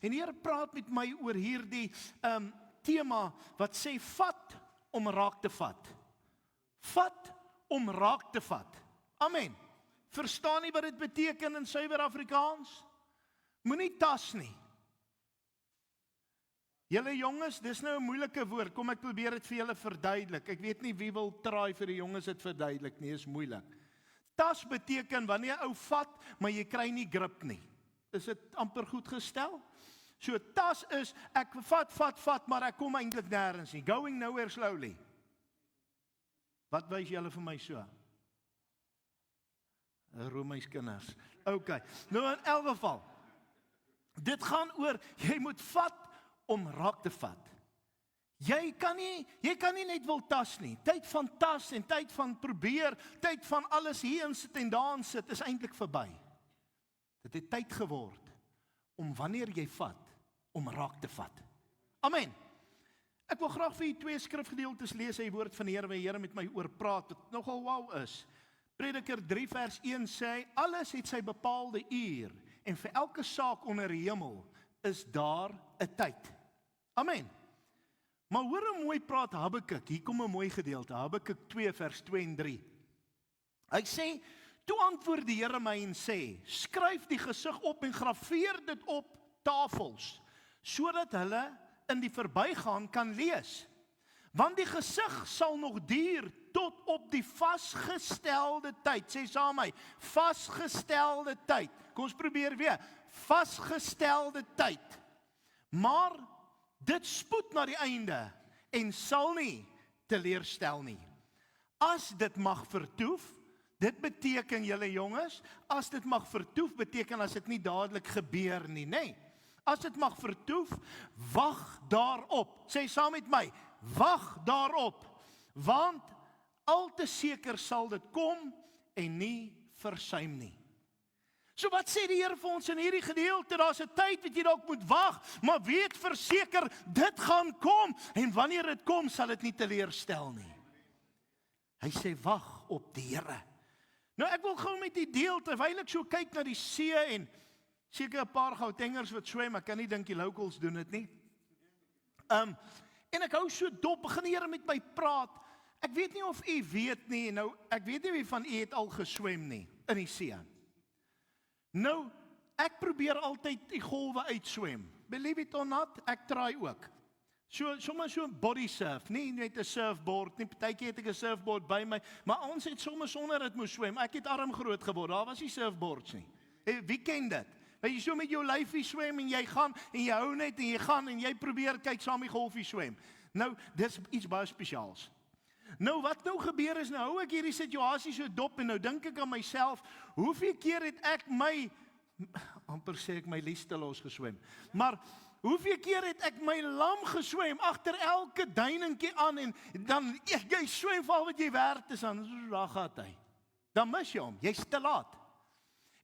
En die Here praat met my oor hierdie tema wat sê vat om raak te vat. Vat om raak te vat. Amen. Verstaan nie wat dit beteken in suiwer Afrikaans? Moenie tas nie. Julle jonges, dis nou 'n moeilike woord. Kom ek probeer dit vir julle verduidelik. Ek weet nie wie wil try vir die jonges dit verduidelik nie, is moeilik. Tas beteken wanneer ou vat, maar jy kry nie grip nie. Is dit amper goed gestel? So tas is, ek vat, maar ek kom eintlik nêrens nie. Going nowhere slowly. Wat wys julle vir my so? Romeins kinders. Okay, nou in elk geval. Dit gaan oor, jy moet vat om raak te vat. Jy kan nie net wil tas nie. Tyd van tas en tyd van probeer, tyd van alles hierin sit en daarin sit, is eintlik verby. Dit het tyd geword om wanneer jy vat, om raak te vat. Amen. Ek wil graag vir julle 2 skrifgedeeltes lees uit die woord van die Here, waar die Here met my oor praat, wat nogal wow is. Prediker 3 vers 1 sê, alles het sy bepaalde uur, en vir elke saak onder die hemel is daar 'n tyd. Amen. Maar hoor hoe mooi praat Habakuk, hier kom 'n mooi gedeelte, Habakuk 2 vers 2 en 3. Hy sê, toe antwoord die Here my en sê, skryf die gesig op en grafeer dit op tafels, sodat hulle in die verbygaan kan lees. Want die gesig sal nog duur tot op die vasgestelde tyd. Sê saam my, vasgestelde tyd. Kom ons probeer weer, vasgestelde tyd. Maar dit spoed na die einde en sal nie teleurstel nie. As dit mag vertoef, dit beteken julle jonges, as dit mag vertoef beteken as dit nie dadelik gebeur nie, nê? As dit mag vertoef, wag daarop. Sê saam met my, wag daarop, want al te seker sal dit kom en nie versuim nie. So wat sê die Here vir ons in hierdie gedeelte? Daar's 'n tyd wat jy dalk moet wag, maar weet verseker, dit gaan kom, en wanneer dit kom, sal dit nie teleurstel nie. Hy sê, wag op die Here. Nou ek wil gou met u deel, terwyl ek so kyk na die see, en seker 'n paar Gautengers wat swem, ek kan nie dink die locals doen dit nie. En ek hou so dop, begin die Here met my praat. Ek weet nie of u weet nie, nou, ek weet nie wie van u het al geswem nie, in die see. Nou, ek probeer altyd die golwe uitswem. Believe it or not, ek try ook. Sommige so 'n body surf, nie net 'n surfboard nie, partykeer het ek 'n surfboard by my, maar ons het soms sonder dit moes swem. Ek het arm groot geword, daar was nie surfboards nie. Wie ken dit? Weet jy, so met jou lyfie swem en jy gaan en jy hou net en jy gaan en jy probeer kyk saam die golfie swem. Nou, dis iets baie spesiaals. Nou wat nou gebeur is, nou hou ek hierdie situasie so dop en nou dink ek aan myself, hoeveel keer het ek amper sê ek my liefsteloos geswem, maar hoeveel keer het ek my lam geswem agter elke duiningkie aan en dan jy swem val wat jy werd is aan, so daar gaat hy. Dan mis jy hom, jy's te laat.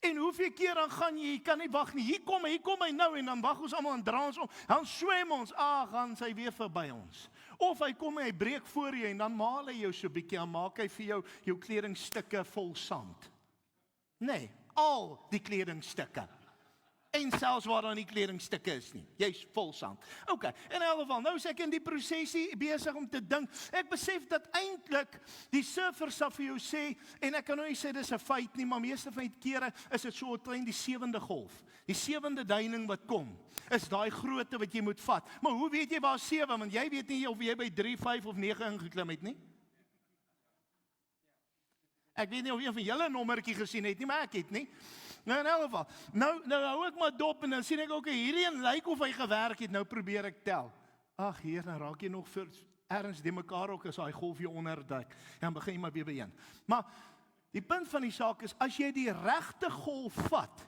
En hoeveel keer dan gaan jy kan nie wag nie, hier kom hy nou, en dan wag ons almal en dra ons om, dan swem ons, gaan sy weer verby ons. Of hy kom en hy breek voor jou, en dan maal hy jou so 'n bietjie, en maak hy vir jou kledingstukke vol sand. Nee, al die kledingstukke. En selfs waar daar nie kledingstukke is nie, jy's vol sand. Okay, in elk geval, nou is ek in die prosesie besig om te dink, ek besef dat eintlik die surfer sal vir jou sê, en ek kan nou nie sê dis 'n feit nie, maar meeste van die kere is dit so klein die 7de golf, die 7de duining wat kom, is daai grootte wat jy moet vat. Maar hoe weet jy waar 7, want jy weet nie of jy by 3, 5 of 9 ingeklim het nie. Ek weet nie of een van julle 'n nommertjie gesien het nie, maar ek het nie. Nou in elk geval, nou hou ek maar dop en dan sien ek ook hierdie een lyk of hy gewerk het, nou probeer ek tel. Ag Heer, dan raak jy nog vir erns die mekaar ook as daai golf jou onderdruk. Dan begin jy maar weer begin. Maar die punt van die saak is, as jy die regte golf vat,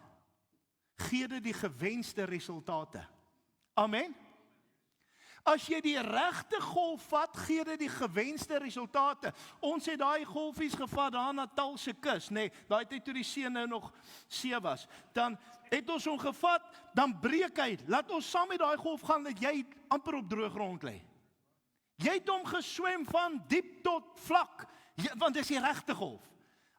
gee dit die gewenste resultate. Amen. As jy die regte golf vat, gee dit die gewenste resultate. Ons het daai golfies gevat daar na Natal se kus, nê, daai tyd toe die see nou nog see was. Dan het ons hom gevat, dan breek hy. Laat ons saam met daai golf gaan dat jy amper op droë grond lê. Jy het hom geswem van diep tot vlak, want dis die regte golf.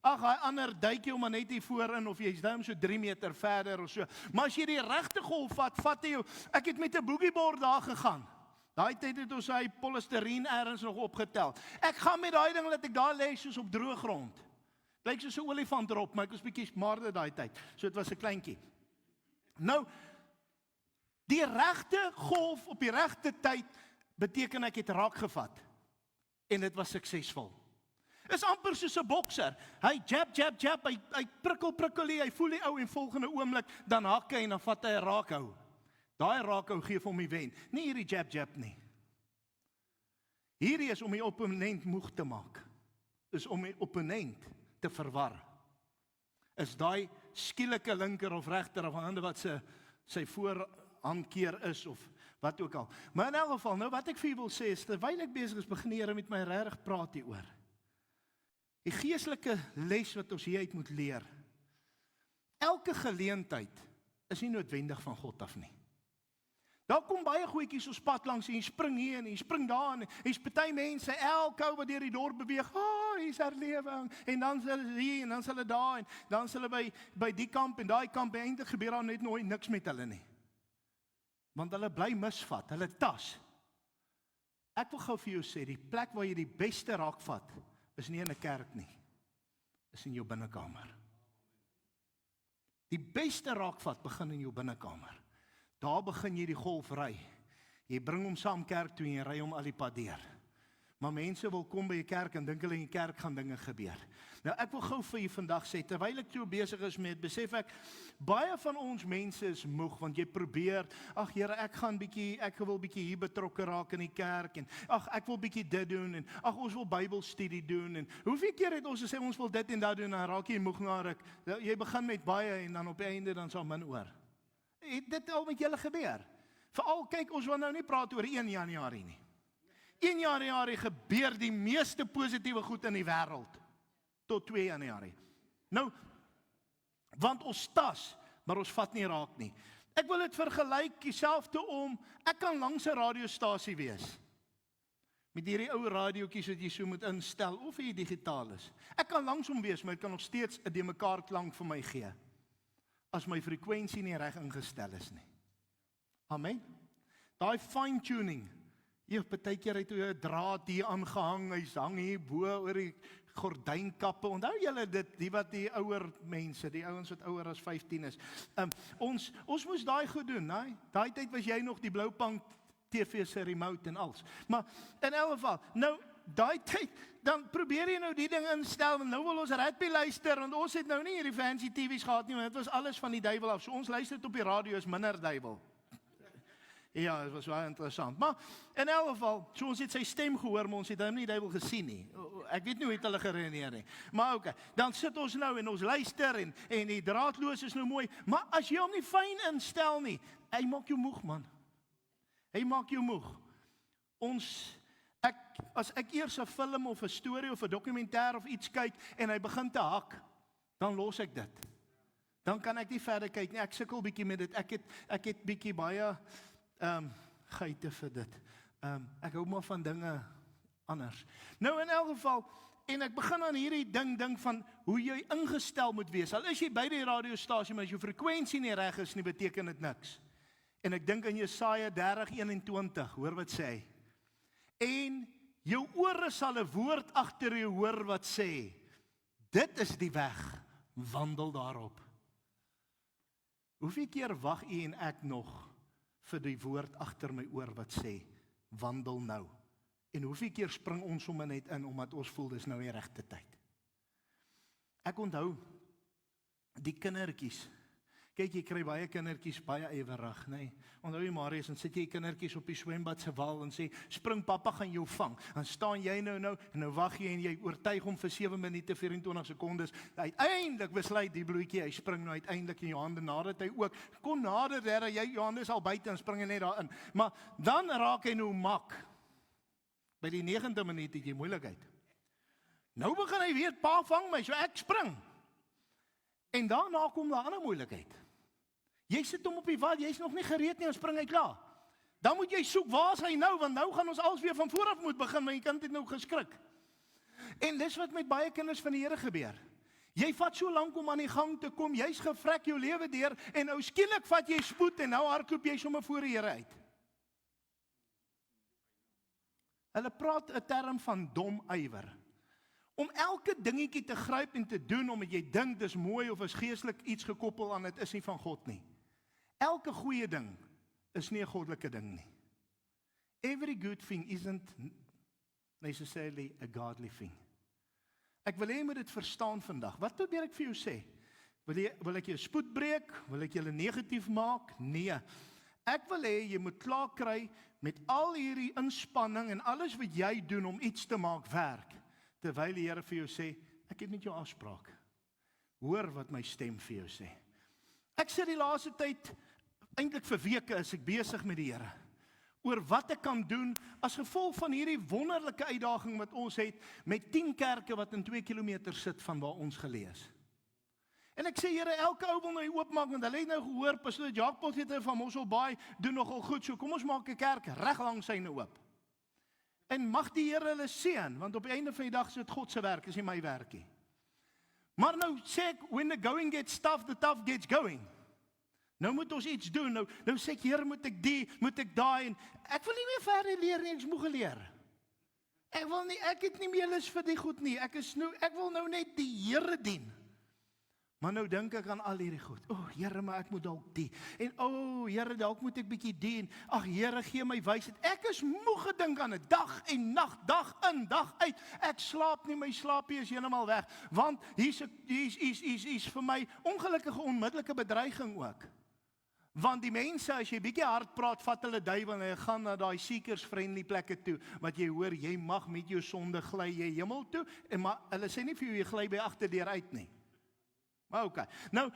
Ag, hy ander duik jy maar net hier voorin of jy's nou so 3 meter verder of so. Maar as jy die regte golf vat jy jou. Ek het met 'n boogieboard daar gegaan. Daai tyd het ons hy polistireen ergens nog opgetel. Ek gaan met daai ding dat ek daar lê soos op droë grond. Lyk soos 'n olifant erop, maar ek was bietjie smaarder daai tyd. So dit was 'n kleintjie. Nou die regte golf op die regte tyd beteken ek het raak gevat. En dit was suksesvol. Is amper soos 'n bokser. Hy jab, hy prikkel, hy voel die ou en volgende oomblik dan hak hy en dan vat hy 'n raakhou. Daai raakhou gee vir hom die wen. Nie hierdie jab nie. Hierdie is om die opponent moeg te maak. Is om die opponent te verwar. Is daai skielike linker of regter afhangende wat sy voorhandkeer is of wat ook al. Maar in elk geval, nou wat ek vir julle wil sê is terwyl ek besig is begin die Here met my regtig praat hieroor. Die geestelike les wat ons hier uit moet leer. Elke geleentheid is nie noodwendig van God af nie. Daar kom baie goedjies op pad langs en jy spring hier en jy spring daar en hier's party mense elke ou wat deur die dorp beweeg. Hier's herlewing en dan is hulle hier en dan is hulle daar en dan is hulle by die kamp en daai kamp en eintlik gebeur daar net nooit niks met hulle nie. Want hulle bly misvat, hulle tas. Ek wil gou vir jou sê, die plek waar jy die beste raakvat is nie in 'n kerk nie. Is in jou binnekamer. Die beste raakvat begin in jou binnekamer. Daar begin jy die golf ry. Jy bring hom saam kerk toe en jy ry hom al die pad deur. Maar mense wil kom by die kerk en dink hulle in die kerk gaan dinge gebeur. Nou ek wil gou vir julle vandag sê, terwyl ek so besig is met, besef ek, baie van ons mense is moeg, want jy probeer, ag Here, ek wil bietjie hier betrokke raak in die kerk, en ag, ek wil bietjie dit doen, en ag, ons wil Bybelstudie doen, en hoeveel keer het ons gesê, ons wil dit en dat doen, en dan raak jy moeg na ruk. Jy begin met baie, en dan op die einde, dan sal min oor. Het dit al met julle gebeur? Veral, kyk, ons wil nou nie praat oor 1 Januarie nie. 1 Januarie gebeur die meeste positiewe goed in die wêreld. Tot 2 Januarie. Nou, want ons tas, maar ons vat nie raak nie. Ek wil dit vergelyk, dieselfde om, ek kan langs 'n radiostasie wees. Met hierdie ou radiootjies wat jy so moet instel, of jy digitaal is. Ek kan langs hom wees, maar ek kan nog steeds 'n de mekaar klank vir my gee. As my frekwensie nie reg ingestel is nie. Amen. Daai fine tuning. Jy partykeer het jy 'n draad hier aangehang, hy's hang hier bo oor die gordynkappe. Onthou julle dit, die ouer mense, die ouens wat ouer as 15 is. Ons moes daai goed doen, né? Daai tyd was jy nog die Bloupank TV se remote en alles. Maar in elk geval, nou daai tyd, dan probeer jy nou die ding instel, en nou wil ons rugby luister, want ons het nou nie hierdie fancy TV's gehad nie, want dit was alles van die duiwel af. So ons luister op die radio is minder duiwel. Ja, dit was baie interessant. Maar in elk geval, so ons het sy stem gehoor, maar ons het hom nie duiwel gesien nie. Ek weet nie hoe het hulle geredeneer nie. Maar okay, dan sit ons nou en ons luister en die draadloos is nou mooi, maar as jy hom nie fyn instel nie, hy maak jou moeg, man. Hy maak jou moeg. As ek eers 'n film of 'n storie of 'n dokumentêr of iets kyk en hy begin te hak, dan los ek dit. Dan kan ek nie verder kyk nie. Ek sukkel bietjie met dit. Ek het bietjie baie geite vir dit. Ek hou maar van dinge anders. Nou in elk geval, en ek begin aan hierdie ding van hoe jy ingestel moet wees. Al is jy by die radiostasie, maar as jou frekwensie nie reg is nie, beteken dit niks. En ek dink aan Jesaja 30:21, hoor wat sê hy. En jou ore sal 'n woord agter jou hoor wat sê, dit is die weg, wandel daarop. Hoeveel keer wag u en ek nog vir die woord agter my oor wat sê, wandel nou. En hoeveel keer spring ons sommer net in, omdat ons voel, dis nou die regte tyd. Ek onthou, die kindertjies, kyk jy kry baie kindertjies, baie ywerig, nee. Onthou jy Marius, en sit jy kindertjies op die swembad se wal, en sê, spring pappa gaan jou vang, dan staan jy nou, en nou wag jy, en jy oortuig hom vir 7 minute, 24 sekondes, uiteindelik besluit die bloetjie, hy spring nou uiteindelik in jou hande, nadat hy ook, kom nader, jy jou hande is al buite, en spring hy net daarin, maar dan raak hy nou mak, by die 9de minuut het jy moeilikheid, nou begin hy weer, pa vang my, so ek spring, en daarna kom daar 'n ander moeilikheid. Jy sit hom op die wal, jy's nog nie gereed nie, en spring hy klaar. Dan moet jy soek, waar is hy nou, want nou gaan ons alles weer van voor af moet begin, maar die kind het nou geskrik. En dis wat met baie kinders van die Here gebeur. Jy vat so lank om aan die gang te kom, jy's gevrek jou lewe deur, en nou skielik vat jy spoed, en nou hardloop jy sommer voor die Here uit. Hulle praat 'n term van dom ywer. Om elke dingetjie te gryp en te doen, omdat jy dink dis mooi of is geestelik iets gekoppel aan, dit is nie van God nie. Elke goeie ding is nie 'n goddelike ding nie. Every good thing isn't necessarily a godly thing. Ek wil hê jy moet dit verstaan vandag. Wat probeer ek vir jou sê? Wil ek jou spoed breek? Wil ek julle negatief maak? Nee. Ek wil hê jy moet klaar kry met al hierdie inspanning en alles wat jy doen om iets te maak werk. Terwyl die Here vir jou sê, ek het met jou afspraak. Hoor wat my stem vir jou sê. Ek sit die laaste tyd, eintlik vir weke is ek besig met die Here. Oor wat ek kan doen as gevolg van hierdie wonderlike uitdaging wat ons het met 10 kerke wat in 2 kilometer sit van waar ons gelees. En ek sê, Here, elke ou wil nou oopmaak, want hulle het nou gehoor, Pastoor Jacques Potgieter van Mosselbaai doen nogal goed, so kom ons maak 'n kerk reg langs syne oop. En mag die Here hulle seën, want op die einde van die dag is dit God se werk, is nie my werkie. Maar nou sê ek, when the going gets tough, the tough gets going. Nou moet ons iets doen, nou sê ek, Here, moet ek daai, en ek wil nie meer verder leer nie, ek is moeg geleer. Ek het nie meer lus vir die goed nie, ek wil nou net die Here dien. Maar nou dink ek aan al hierdie goed. Here, maar ek moet dalk die. En Here, dalk moet ek bietjie dien. Ag Here, gee my wysheid. Ek is moeg gedink aan dit, dag en nag, dag in, dag uit. Ek slaap nie, my slaapie is heeltemal weg. Want hier's vir my ongelukkige onmiddellike bedreiging ook. Want die mense, as jy bietjie hard praat, vat hulle duiwel en hulle gaan na daai seekers friendly plekke toe, wat jy hoor, jy mag met jou sonde gly jy hemel toe, maar hulle sê nie vir jou, jy gly by agterdeur uit nie. Maar okay, nou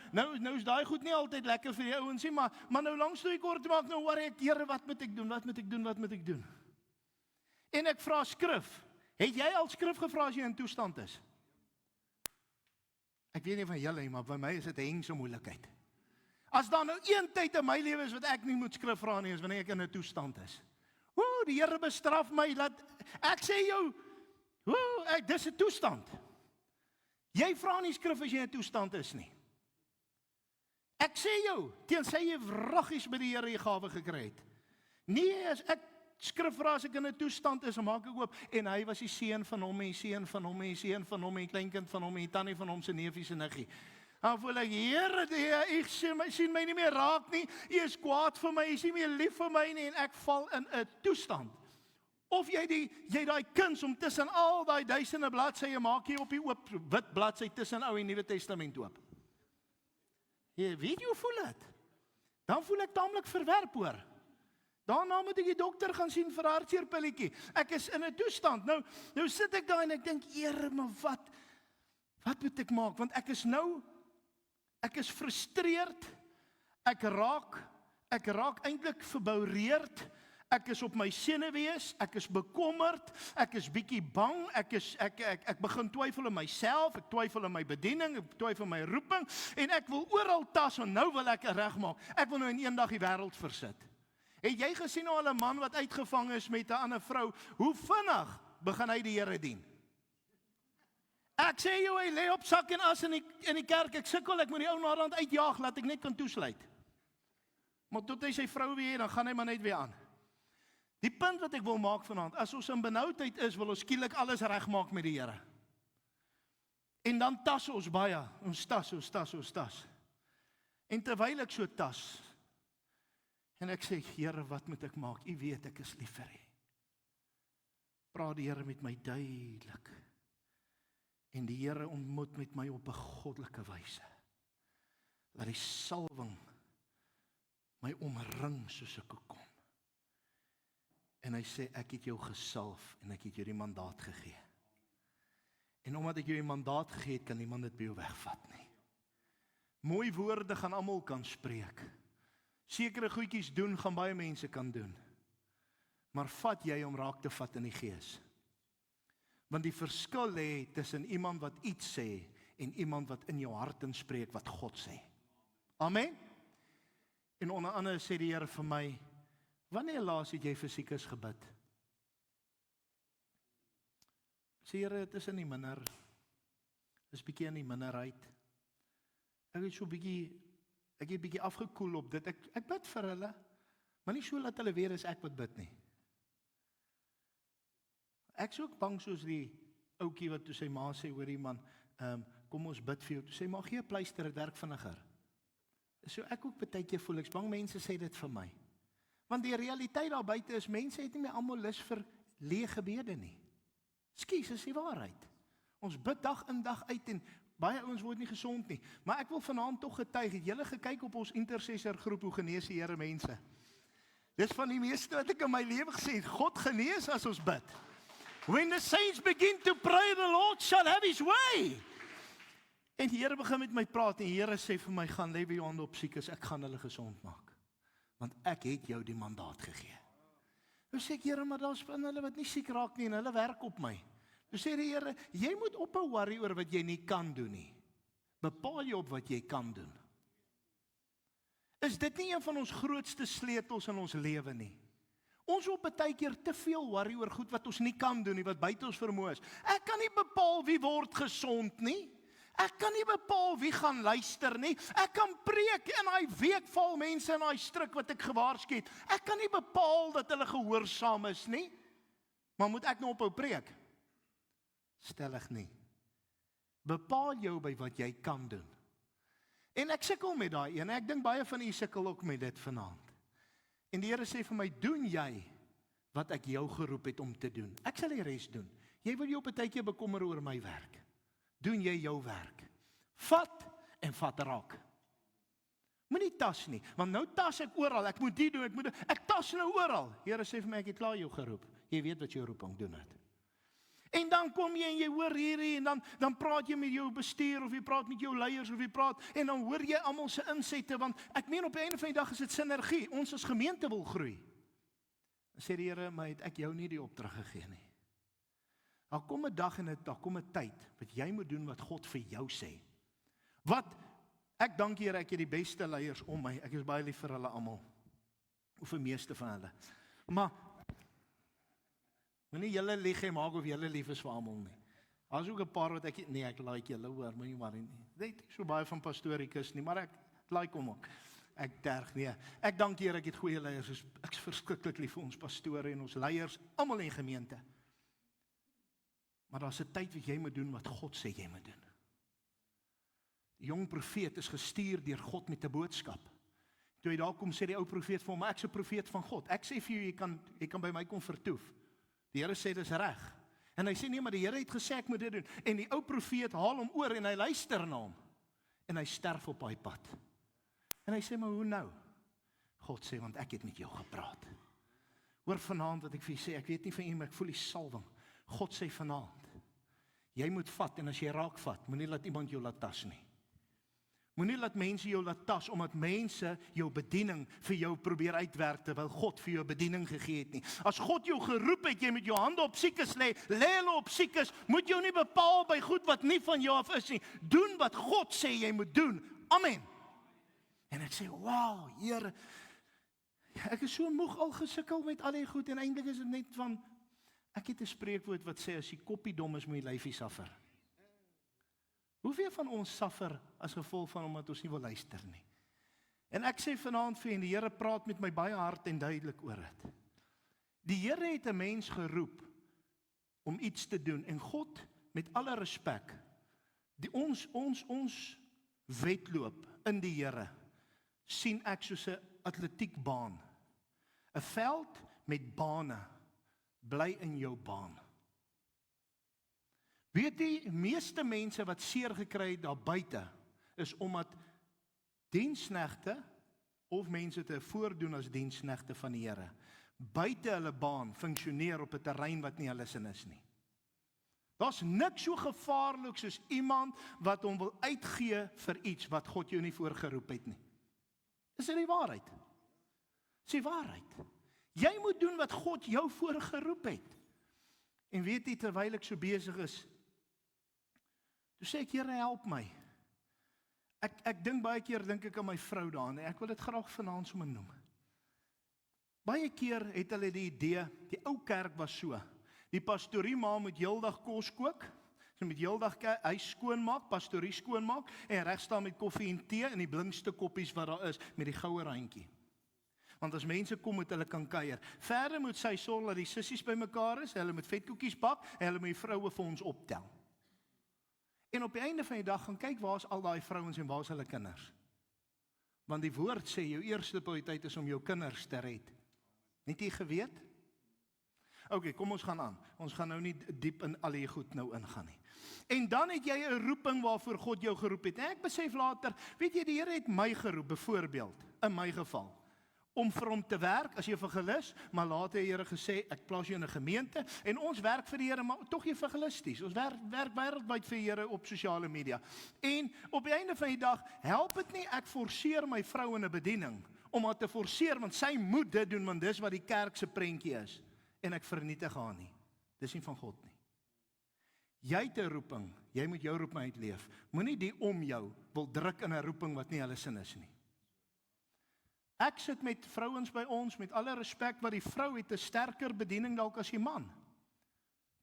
is daai goed nie altyd lekker vir die ouens nie, maar nou langs toe ek kort maak, nou hoor ek, Here, wat moet ek doen? En ek vra skrif, het jy al skrif gevra as jy in toestand is? Ek weet nie van julle nie, maar by my is dit 'n hengse moeilikheid. As daar nou een tyd in my lewe is wat ek nie moet skrif vra nie, is wanneer ek in 'n toestand is. Die Here bestraf my, ek sê jou, dis 'n toestand. Jy vra nie skrif as jy in 'n toestand is nie. Ek sê jou, tensy jy wraggies by die Here jy gawe gekry het. Nee, as ek skrif vra as ek in 'n toestand is, dan maak ek oop, en hy was die seun van hom, en die seun van hom, en die seun van hom, en die kleinkind van hom, en die tannie van hom se neefie se niggie. Dan voel ek, Here, ek sien my nie meer raak nie, U is kwaad vir my, U is nie meer lief vir my nie, en ek val in 'n toestand. Of jy daai kuns om tussen al daai duisende bladsye maak jy op die oop wit bladsy tussen Ou en Nuwe Testament oop. Jy weet jy hoe voel dit? Dan voel ek taamlik verwerp hoor. Daarna moet ek die dokter gaan sien vir 'n hartseerpilletjie. Ek is in 'n toestand. Nou sit ek daar en ek dink, Here, maar wat moet ek maak? Want ek is frustreerd. Ek raak eintlik verboureerd. Ek is op my senuwees, ek is bekommerd, ek is bietjie bang, ek begin twyfel in myself, ek twyfel in my bediening, ek twyfel in my roeping, en ek wil oral tas, en nou wil ek regmaak. Ek wil nou in eendag die wêreld versit. Het jy gesien al 'n man wat uitgevang is met 'n ander vrou, hoe vinnig begin hy die Here dien? Ek sê jou, hy lê op sak en as in die kerk, ek sukkel, ek moet die ou naderhand uitjaag, laat ek net kan toesluit. Maar tot hy sy vrou weer, dan gaan hy maar net weer aan. Die punt wat ek wil maak vanaand, as ons in benoudheid is, wil ons skielik alles regmaak met die Here. En dan tas ons baie, ons tas. En terwyl ek so tas, en ek sê, Here, wat moet ek maak? U weet ek is lief vir U. Praat die Here met my duidelik. En die Here ontmoet met my op 'n goddelike wyse. Laat die salwing my omring soos 'n kokon. En hy sê, ek het jou gesalf en ek het jou die mandaat gegee. En omdat ek jou die mandaat gegee het, kan niemand dit by jou wegvat nie. Mooi woorde gaan almal kan spreek. Sekere goedjies doen, gaan baie mense kan doen. Maar vat jy om raak te vat in die gees. Want die verskil lê tussen iemand wat iets sê en iemand wat in jou hart inspreek wat God sê. Amen? En onder andere sê die Here vir my, wanneer laas het jy vir siekes gebid? Sê Here, dit is nie minder. is bietjie in die minderheid. Ek het bietjie afgekoel op dit. Ek bid vir hulle, maar nie so dat hulle weet is ek wat bid nie. Ek is ook bang soos die ouetjie wat toe sy ma sê, hoorie man, kom ons bid vir jou. Toe sê, maar gee 'n pleister, dit werk vinniger. So ek ook baie keer voel, ek bang mense sê dit vir my. Want die realiteit daar buite is, mense het nie meer almal lus vir leë gebede nie. Skus, is die waarheid. Ons bid dag in dag uit en baie ouens word nie gesond nie. Maar ek wil vanaand tog getuig, het julle gekyk op ons intercessor groep, hoe genees die Here mense? Dis van die meeste wat ek in my lewe gesê het, God genees as ons bid. When the saints begin to pray, the Lord shall have his way. En die Here begin met my praat en die Here sê vir my, gaan lê by jou hande op siekes, ek gaan hulle gesond maak. Want ek het jou die mandaat gegee. Nou sê ek, Here, maar daar's van hulle wat nie siek raak nie en hulle werk op my. Nou sê die Here, jy moet ophou worry oor wat jy nie kan doen nie. Bepaal jy op wat jy kan doen. Is dit nie een van ons grootste sleutels in ons lewe nie? Ons wil baie keer te veel worry oor goed wat ons nie kan doen nie, wat buite ons vermoë is. Ek kan nie bepaal wie word gesond nie. Ek kan nie bepaal wie gaan luister nie. Ek kan preek en daai week val mense in daai struik wat ek gewaarsku het. Ek kan nie bepaal dat hulle gehoorsaam is nie. Maar moet ek nou ophou preek? Stellig nie. Bepaal jou by wat jy kan doen. En ek sukkel met daai een. Ek dink baie van u sukkel ook met dit vanaand. En die Here sê vir my, doen jy wat ek jou geroep het om te doen. Ek sal die res doen. Jy wil jou baie keer bekommer oor my werk. Doen jy jou werk. Vat en vat raak. Moenie tas nie, want nou tas ek oral. Ek moet dit doen, ek tas nou oral. Here sê vir my, ek het klaar jou geroep. Jy weet wat jou roeping doen het. En dan kom jy en jy hoor hierdie en dan praat jy met jou bestuur of jy praat met jou leiers of jy praat en dan hoor jy almal se insette, want ek meen op die einde van die dag is dit sinergie. Ons as gemeente wil groei. Dan sê die Here, maar het ek jou nie die opdrag gegee nie. Daar kom 'n dag en daar kom 'n tyd wat jy moet doen wat God vir jou sê. Ek dank Here, ek het die beste leiers om my. Ek is baie lief vir hulle almal. Of die meeste van hulle. Maar moenie julle lieg en maak of julle lief is vir almal nie. Daar's ook 'n paar wat ek like julle hoor, moenie worry nie. Dit is so baie van pastorikus nie, maar ek like hom ook. Ek terg nie. Ek dank Here, ek het goeie leiers. Ek is verskriklik lief vir ons pastore en ons leiers, almal in gemeente. Maar daar's 'n tyd wat jy moet doen wat God sê jy moet doen. Die jong profeet is gestuur deur God met 'n boodskap. Toe hy daar kom sê die ou profeet vir hom, ek's 'n profeet van God. Ek sê vir jou, jy kan by my kom vertoef. Die Here sê dis reg. En hy sê nee, maar die Here het gesê ek moet dit doen. En die ou profeet haal hom oor en hy luister na hom. En hy sterf op daai pad. En hy sê maar hoe nou? God sê want ek het met jou gepraat. Hoor vanaand wat ek vir julle sê, ek weet nie van u maar ek voel die salwing. God sê vanaand, jy moet vat en as jy raak vat, moenie laat iemand jou laat tas nie. Moenie laat mense jou laat tas, omdat mense jou bediening vir jou probeer uitwerk, terwyl God vir jou bediening gegee het nie. As God jou geroep het, jy met jou hande op siekes lê hulle op siekes, moet jou nie bepaal by goed wat nie van jou af is nie. Doen wat God sê jy moet doen. Amen. En ek sê, wow, Here, ek is so moeg al gesukkel met al die goed, en eintlik is dit net van, ek het 'n spreekwoord wat sê, as die koppie dom is, moet die lyfie suffer. Hoeveel van ons suffer as gevolg van omdat ons nie wil luister nie? En ek sê vanaand vir en die Here praat met my baie hard en duidelik oor dit. Die Here het 'n mens geroep om iets te doen, en God, met alle respek, ons wedloop in die Here, sien ek soos 'n atletiekbaan. 'n Veld met bane, bly in jou baan. Weet jy, meeste mense wat seer gekry het daar buite, is omdat diensknegte, of mense te voordoen as diensknegte van die Here, buite hulle baan funksioneer op 'n terrein wat nie hulle sin is nie. Daar's niks so gevaarlik soos iemand wat hom wil uitgee vir iets wat God jou nie voorgeroep het nie. Is dit die waarheid? Dis die waarheid. Jy moet doen wat God jou voorgeroep het. En weet jy, terwyl ek so besig is, toe sê ek, Here, help my. Ek dink baie keer, dink ek aan my vrou daarin, en ek wil dit graag vanaand sommer noem. Baie keer het hulle die idee, die ou kerk was so, die pastoriema moet heeldag kos kook, Sy moet heeldag huis skoonmaak, pastorie skoonmaak en reg staan met koffie en tee in die blinkste koppies wat daar is met die goue randjie. Want as mense kom moet hulle kan kuier. Verder moet sy sorg dat die sissies bymekaar is, hulle moet vetkoekies bak en hulle moet die vroue vir ons optel. En op die einde van die dag gaan kyk waar is al daai vrouens en waar is hulle kinders. Want die woord sê jou eerste prioriteit is om jou kinders te red. Het jy geweet? OK, kom ons gaan aan. Ons gaan nou nie diep in al die goed nou ingaan nie. En dan het jy 'n roeping waarvoor God jou geroep het. En ek besef later, weet jy, die Here het my geroep, byvoorbeeld, in my geval, om vir hom te werk as evangelis, maar later het die Here gesê, ek plaas jou in 'n gemeente, en ons werk vir die Here, maar tog evangelisties. Ons werk wêreldwyd vir die Here op sosiale media. En op die einde van die dag, help dit nie, ek forceer my vrou in 'n bediening, om haar te forceer, want sy moet dit doen, want dis wat die kerk se prentjie is. En ek vernietig haar nie. Dis nie van God nie. Jy het 'n roeping, jy moet jou roeping uitleef. Moenie die om jou wil druk in 'n roeping wat nie hulle sin is nie. Ek sit met vrouens by ons, met alle respek, wat die vrou het 'n sterker bediening dalk as die man.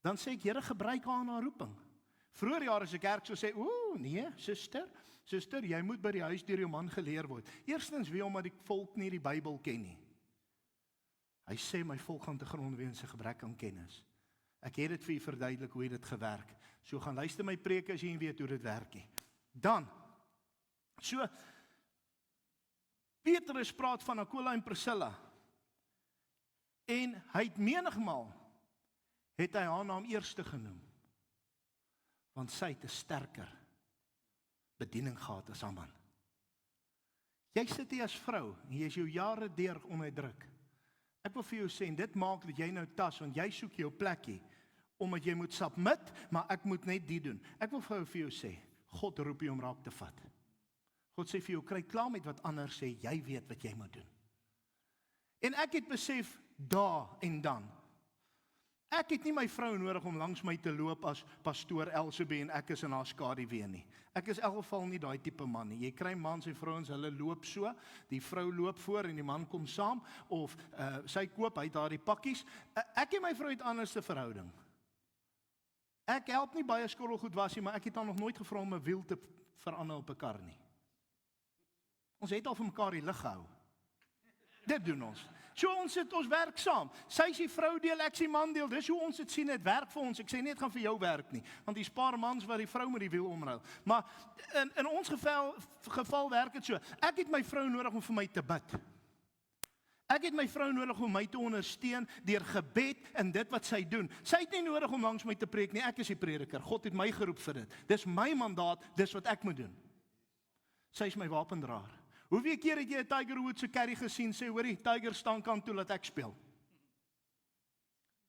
Dan sê ek, Here, gebruik haar in haar roeping. Vroeger jare as 'n kerk sou sê, nee, suster, jy moet by die huis deur jou man geleer word. Eerstens wie omdat die volk nie die Bybel ken nie. Hy sê my volk gaan te gronde weens 'n gebrek aan kennis. Ek het dit vir u verduidelik hoe dit gewerk. So gaan luister my preke as jy weet hoe dit werk nie. Dan, so, Petrus praat van Aquila en Priscilla. En hy het menigmaal, het hy haar naam eerste genoem. Want sy het 'n sterker bediening gehad as haar man. Jy sit hier as vrou, en jy is jou jare deur onderdruk. Ek wil vir jou sê, en dit maak dat jy nou tas, want jy soek jou plekkie, omdat jy moet submit, maar ek moet net die doen. Ek wil vir jou sê, God roep jou om raak te vat. God sê vir jou, kry klaar met wat ander sê, jy weet wat jy moet doen. En ek het besef, daar en dan, ek het nie my vrou nodig om langs my te loop as pastoor Elsebie en ek is in haar skaduwee nie. Ek is in elk geval nie daai tipe man nie. Jy kry mans en vrouens, hulle loop so, die vrou loop voor en die man kom saam, of sy koop, hy het daar die pakkies. Ek en my vrou het anderste verhouding. Ek help nie baie skottelgoed was nie, maar ek het haar nog nooit gevra om 'n wiel te verander op 'n kar nie. Ons het al vir mekaar die lig gehou. Dit doen ons. So ons werk saam. Sy is die vrou deel, ek is die man deel. Dis hoe ons dit sien, dit werk vir ons. Ek sê nie dit gaan vir jou werk nie, want die paar mans wat die vrou met die wiel omruil. Maar in ons geval werk dit so. Ek het my vrou nodig om vir my te bid. Ek het my vrou nodig om my te ondersteun deur gebed en dit wat sy doen. Sy het nie nodig om langs my te preek nie. Ek is die prediker. God het my geroep vir dit. Dis my mandaat, dis wat ek moet doen. Sy is my wapendraer. Hoeveel keer het jy 'n Tiger Woods se caddy gesien sê, hoorie, Tiger staan kant toe laat ek speel?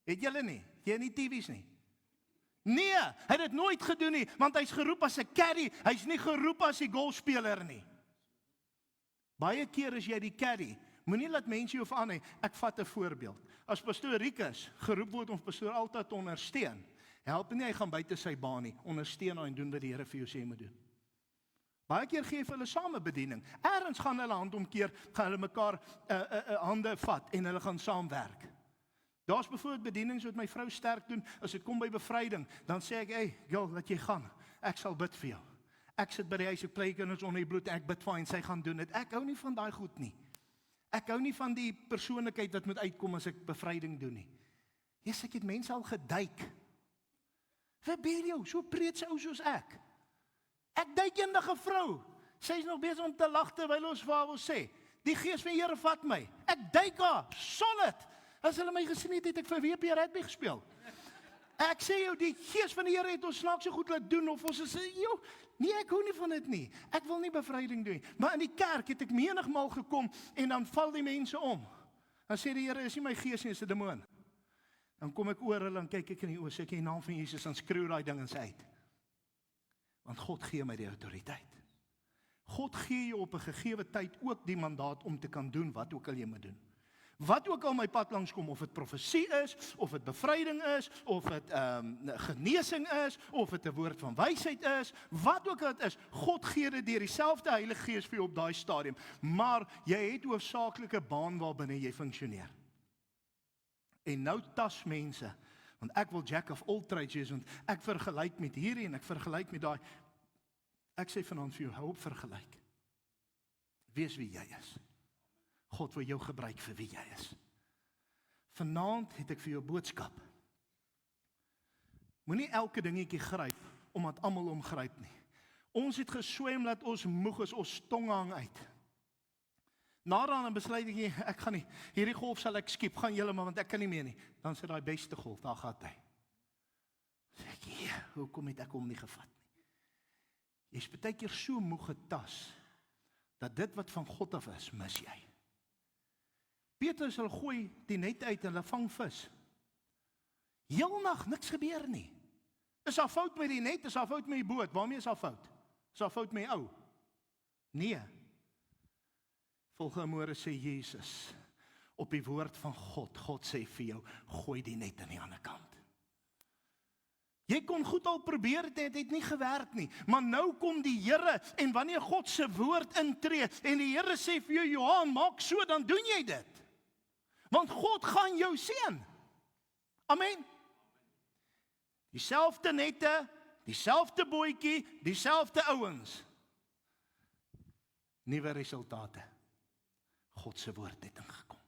Het julle nie? Jy nie TV's nie? Nee, hy het dit nooit gedoen nie, want hy's geroep as 'n caddy, hy's nie geroep as 'n golfspeler nie. Baie keer is jy die caddy. Moenie laat mense jou verander. Ek vat 'n voorbeeld. As pastoor Rikus geroep word om pastoor altyd te ondersteun, help nie hy gaan buite sy baan nie, ondersteun hom en doen wat die Here vir jou sê hy moet doen. Baie keer gee hulle same bediening. Ergens gaan hulle hand omkeer, gaan hulle mekaar hande vat en hulle gaan saamwerk. Daar's byvoorbeeld bedienings wat my vrou sterk doen, as dit kom by bevryding, dan sê ek, hey, girl, laat jy gaan. Ek sal bid vir jou. Ek sit by die huis, ek plei kinders onder die bloed, ek bid vir haar en sy gaan doen dit. Ek hou nie van daai goed nie. Ek hou nie van die persoonlikheid wat moet uitkom as ek bevryding doen nie. Jesus, ek het mense al geduik. Verbeel jou, so preetse ou soos ek. Ek duik eendag 'n vrou. Sy is nog besig om te lag terwyl ons vir haar wil sê, die gees van die Here vat my. Ek duik haar, solid. As hulle my gesien het, het ek vir WP rugby gespeel. Ek sê jou, die gees van die Here het ons snaakse goed laat doen, of ons sê, joh, nee, ek hou nie van dit nie. Ek wil nie bevryding doen. Maar in die kerk het ek menigmal gekom, en dan val die mense om. Dan sê die Here, is nie my gees nie, is 'n demoon. Dan kom ek oor hulle, en kyk ek in die oë, sê ek in die naam van Jesus, dan skreeu daai ding eens uit. Want God gee my die autoriteit. God gee jou op 'n gegeewe tyd ook die mandaat om te kan doen wat ook al jy moet doen. Wat ook al my pad langs kom, of dit profesie is, of dit bevryding is, of dit genesing is, of dit 'n woord van wysheid is, wat ook al dit is, God gee dit deur dieselfde Heilige Gees vir jou op daai stadium. Maar jy het hoofsaaklik 'n baan waarbinne jy funksioneer. En nou tas mense, Want ek wil jack of all trades wees, want ek vergelyk met hierdie en ek vergelyk met daai. Ek sê vanaand vir jou, hou op vergelyk. Wees wie jy is. God wil jou gebruik vir wie jy is. Vanaand het ek vir jou 'n boodskap. Moenie elke dingetjie gryp, omdat almal hom gryp nie. Ons het geswem dat ons moeg is, ons tong hang uit. Naderhand dan besluit ek gaan nie, hierdie golf sal ek skiep, gaan julle maar, want ek kan nie meer nie. Dan sê daai beste golf, daar gaan hy. Sê ek, hoekom het ek hom nie gevat nie? Jy's baie keer so moeg getas, dat dit wat van God af is, mis jy. Petrus sal gooi die net uit en hulle vang vis. Heel nag, niks gebeur nie. Is daar fout met die net, is daar fout met die boot? Waarmee is daar fout? Is daar fout met die ou? Nee. Volgens sê Jesus, op die woord van God, God sê vir jou, gooi die net aan die ander kant. Jy kon goed al probeer, dit het nie gewerk nie, maar nou kom die Here, en wanneer God se woord intree, en die Here sê vir jou, Johan, maak so, dan doen jy dit. Want God gaan jou seën. Amen. Dieselfde nette, dieselfde bootjie, dieselfde ouens. Nuwe resultate. God se woord het ingekom.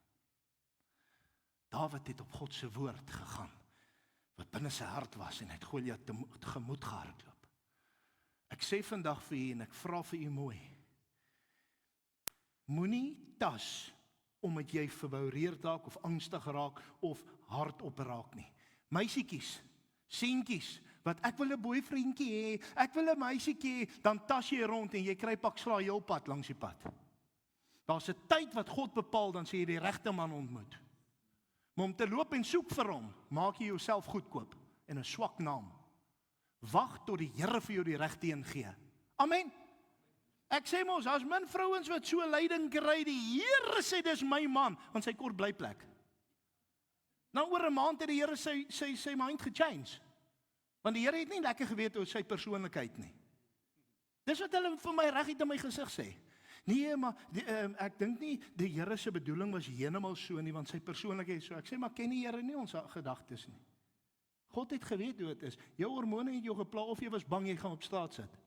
Dawid het op God se woord gegaan, wat binne sy hart was, en het Goliat tegemoet gehardloop. Ek sê vandag vir u, en ek vra vir u mooi, moenie tas, omdat jy verboureerd raak, of angstig raak, of hardop raak nie. Meisiekies, seentjies, wat ek wil 'n boyfriendjie hê, ek wil 'n meisiekie hê, dan tas jy rond, en jy kry pak slaai heel pad langs die pad. Daar's 'n tyd wat God bepaal, dan sê jy die regte man ontmoet. Maar om te loop en soek vir hom, maak jy jouself goedkoop, en 'n swak naam. Wag tot die Here vir jou die regte een gee. Amen. Ek sê mos, as min vrouens wat so lyding kry, die Here sê dis my man, want sy kort blyplek. Nou oor 'n maand het die Here sy mind gechange. Want die Here het nie lekker geweet oor sy persoonlikheid nie. Dis wat hulle vir my reguit in my gesig sê. Nee, maar ek dink nie die Here se bedoeling was heeltemal so nie, want sy persoonlikheid is so. Ek sê, maar ken die Here nie ons gedagtes nie. God het geweet hoe dit is. Jou hormone het jou gepla, of jy was bang jy gaan op straat sit.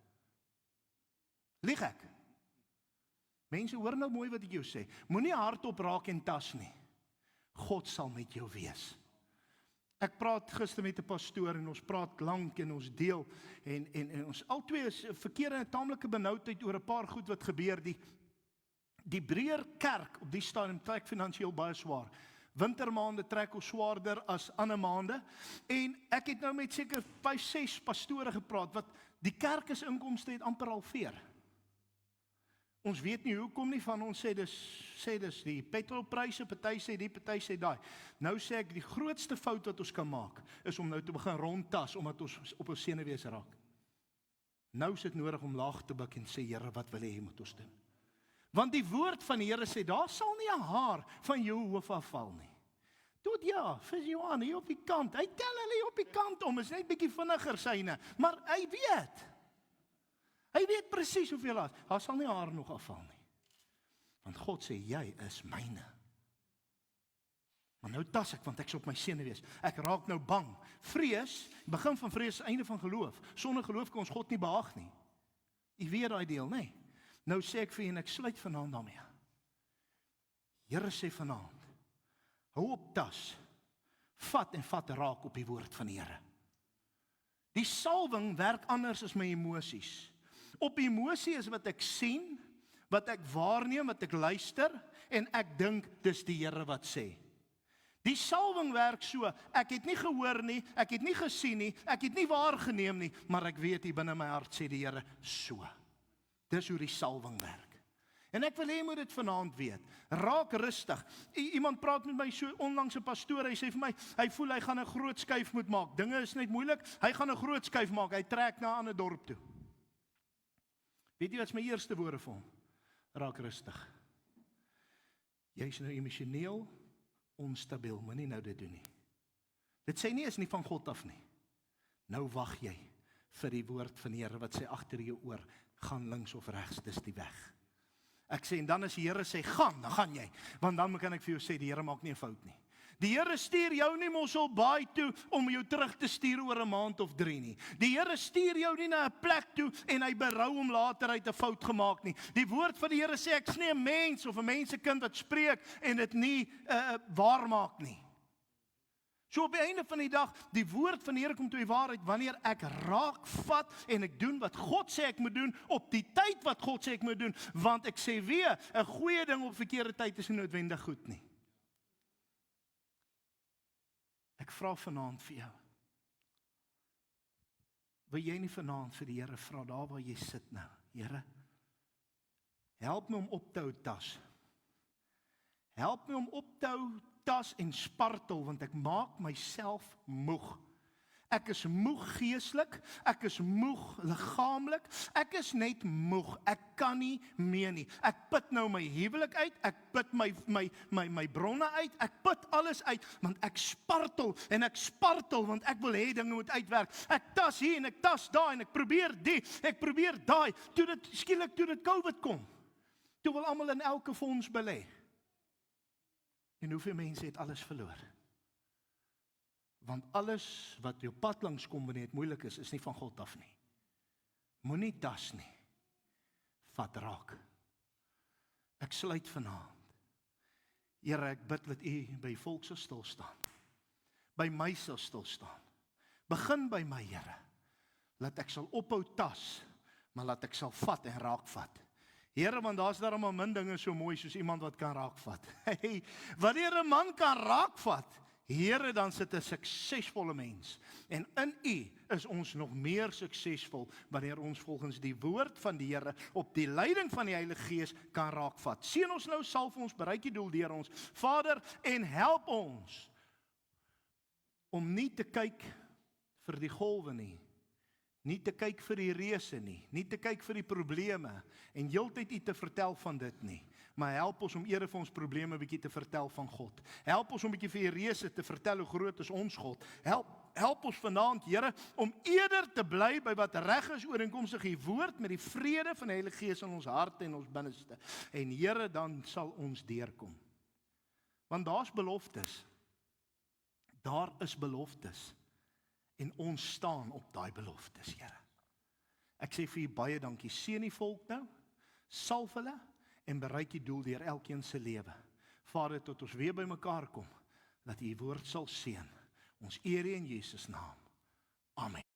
Lieg ek? Mense, hoor nou mooi wat ek jou sê. Moenie hardop raak en tas nie. God sal met jou wees. Ek praat gister met 'n pastoor, en ons praat lank, en ons deel, en ons albei is verkeer in 'n taamlike benoudheid oor 'n paar goed wat gebeur. Die breër kerk op die stadium trek finansiëel baie swaar. Wintermaande trek ons swaarder as ander maande, en ek het nou met seker 5-6 pastore gepraat, wat die kerk se inkomste het amper halveer. Ons weet nie hoekom nie, van ons sê dis die petrolpryse, party sê die, party sê daai. Nou sê ek, die grootste fout wat ons kan maak, is om nou te begin rondtas, omdat ons op ons senuwees raak. Nou is dit nodig om laag te buig en sê, Here, wat wil jy moet ons doen? Want die woord van die Here sê, daar sal nie 'n haar van jou hoof afval nie. Tot ja, vir Johan, hier op die kant, hy tel hulle hier op die kant om, is net bietjie vinniger syne, maar hy weet. Hy weet presies hoeveel daar sal nie haar nog afval nie. Want God sê, jy is myne. Maar nou tas ek, want ek is op my senuwees. Ek raak nou bang. Vrees, begin van vrees, einde van geloof. Sonder geloof kan ons God nie behaag nie. U weet daai deel, nê? Nou sê ek vir u, en ek sluit vanaand daarmee. Here sê vanaand, hou op tas, vat raak op die woord van die Here. Die salwing werk anders as my emosies. Op emosie is wat ek sien, wat ek waarneem, wat ek luister, en ek dink dis die Here wat sê. Die salwing werk so, ek het nie gehoor nie, ek het nie gesien nie, ek het nie waargeneem nie, maar ek weet hier binne my hart sê die Here so. Dis hoe die salwing werk. En ek wil hê jy moet dit vanaand weet. Raak rustig. Iemand praat met my so onlangs, 'n pastoor, hy sê vir my, hy voel hy gaan 'n groot skuif moet maak. Dinge is net moeilik, hy gaan 'n groot skuif maak, hy trek na 'n ander dorp toe. Weet jy wat is my eerste woorde vir hom? Raak rustig. Jy is nou emosioneel onstabiel, moenie nou dit doen nie. Dit sê nie, is nie van God af nie. Nou wag jy vir die woord van die Here wat sê agter jou oor, gaan links of regs, dis die weg. Ek sê, en dan as die Here sê, gaan, dan gaan jy. Want dan kan ek vir jou sê, die Here maak nie 'n fout nie. Die Here stuur jou nie Mosselbaai toe om jou terug te stuur oor 'n maand of 3 nie. Die Here stuur jou nie na 'n plek toe en hy berou om later uit 'n fout gemaak nie. Die woord van die Here sê ek's nie 'n mens of 'n mensekind wat spreek en dit nie waar maak nie. So op die einde van die dag, die woord van die Here kom tot die waarheid wanneer ek raak vat en ek doen wat God sê ek moet doen op die tyd wat God sê ek moet doen, want ek sê weer, 'n goeie ding op verkeerde tyd is nie noodwendig goed nie. Ek vra vanaand vir jou. Wil jy nie vanaand vir die Here vra daar waar jy sit nou? Here, help my om op te hou tas. Help my om op te hou tas en spartel, want ek maak myself moeg. Ek is moeg geestelik, ek is moeg liggaamlik, ek is net moeg, ek kan nie meer nie. Ek put nou my huwelik uit, ek put my bronne uit, ek put alles uit, want ek spartel, want ek wil hê dinge moet uitwerk. Ek tas hier en ek tas daar en ek probeer ek probeer daai, toe dit COVID kom. Toe wil almal in elke fonds belê. En hoeveel mense het alles verloor? Want alles wat jou pad langs kom wanneer dit moeilik is nie van God af nie. Moenie tas nie. Vat raak. Ek sluit vanaand. Here, ek bid dat U by volk sal stil staan. By my sal stil staan. Begin by my, Here. Laat ek sal ophou tas, maar laat ek sal vat en raak vat. Here, want daar's darem min dinge so mooi soos iemand wat kan raakvat. Hey, wanneer 'n man kan raakvat, Here, dan sit 'n suksesvolle mens. En in U is ons nog meer suksesvol wanneer ons volgens die woord van die Here op die leiding van die Heilige Gees kan raakvat. Seën ons nou, salf ons, bereik die doel deur ons. Vader, en help ons om nie te kyk vir die golwe nie. Nie te kyk vir die reëse nie te kyk vir die probleme en heeltyd U te vertel van dit nie. Maar help ons om eerder vir ons probleme 'n bietjie te vertel van God. Help ons om 'n bietjie vir die reëse te vertel hoe groot is ons God. Help ons vanaand, Here, om eerder te bly by wat reg is ooreenkomstig U woord met die vrede van die Heilige Gees in ons harte en ons binneste. En Here, dan sal ons deurkom. Want daar's beloftes. Daar is beloftes. En ons staan op daai beloftes, Here. Ek sê vir U baie dankie. Seën die volk nou, salf hulle en bereik die doel deur elkeen se lewe. Vader, tot ons weer by mekaar kom, dat U woord sal seën. Ons eer U in Jesus naam. Amen.